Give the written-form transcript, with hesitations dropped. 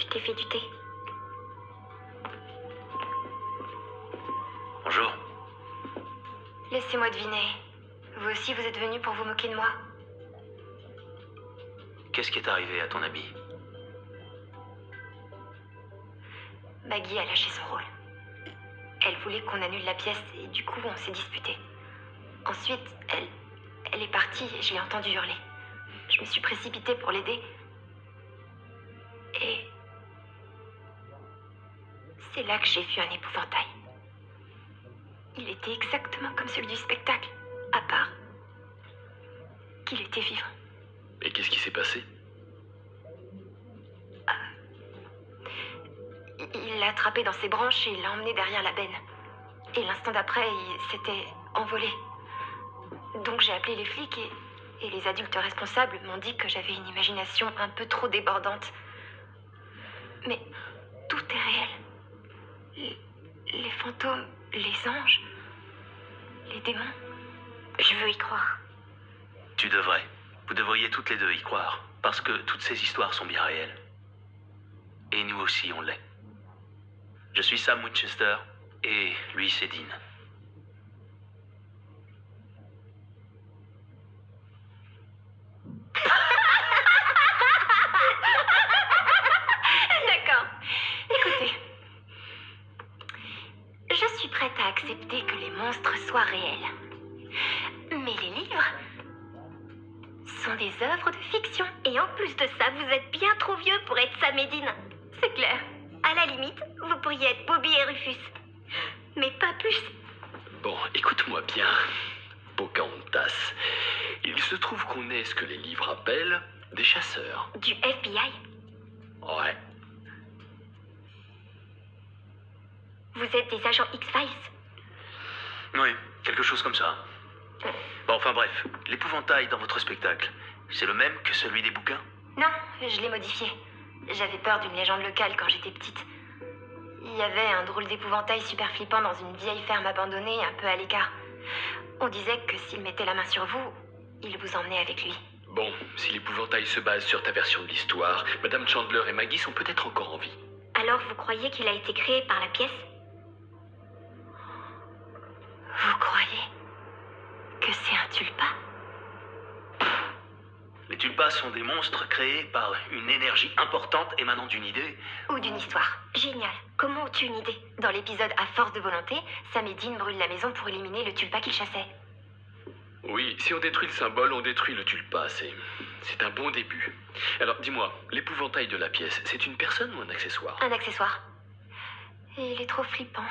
t'ai fait du thé. Bonjour. Laissez-moi deviner. Vous aussi, vous êtes venu pour vous moquer de moi? Qu'est-ce qui est arrivé à ton ami? Maggie a lâché son rôle. Elle voulait qu'on annule la pièce et du coup, on s'est disputé. Ensuite, elle est partie et je l'ai entendue hurler. Je me suis précipitée pour l'aider. Et... c'est là que j'ai vu un épouvantail. Il était exactement comme celui du spectacle, à part qu'il était vivant. Et qu'est-ce qui s'est passé? Il l'a attrapé dans ses branches et l'a emmené derrière la benne. Et l'instant d'après, il s'était envolé. Donc j'ai appelé les flics et les adultes responsables m'ont dit que j'avais une imagination un peu trop débordante. Mais tout est réel. Les fantômes, les anges, les démons. Je veux y croire. Tu devrais. Vous devriez toutes les deux y croire. Parce que toutes ces histoires sont bien réelles. Et nous aussi, on l'est. Je suis Sam Winchester et lui, c'est Dean. D'accord. Écoutez. Je suis prête à accepter que les monstres soient réels. Mais les livres sont des œuvres de fiction. Et en plus de ça, vous êtes bien trop vieux pour être Sam et Dean. C'est clair. À la limite, vous pourriez être Bobby et Rufus. Mais pas plus. Bon, écoute-moi bien, Pocahontas. Il se trouve qu'on est ce que les livres appellent des chasseurs. Du FBI? Ouais. Vous êtes des agents X-Files? Oui, quelque chose comme ça. Bon, enfin bref, l'épouvantail dans votre spectacle, c'est le même que celui des bouquins? Non, je l'ai modifié. J'avais peur d'une légende locale quand j'étais petite. Il y avait un drôle d'épouvantail super flippant dans une vieille ferme abandonnée, un peu à l'écart. On disait que s'il mettait la main sur vous, il vous emmenait avec lui. Bon, si l'épouvantail se base sur ta version de l'histoire, Madame Chandler et Maggie sont peut-être encore en vie. Alors vous croyez qu'il a été créé par la pièce? Vous croyez que c'est un tulpa? Les tulpas sont des monstres créés par une énergie importante émanant d'une idée. Ou d'une histoire. Génial. Comment as-tu une idée? Dans l'épisode À force de volonté, Sam et Dean brûlent la maison pour éliminer le tulpa qu'ils chassaient. Oui, si on détruit le symbole, on détruit le tulpa. C'est un bon début. Alors, dis-moi, l'épouvantail de la pièce, c'est une personne ou un accessoire? Un accessoire. Et il est trop flippant.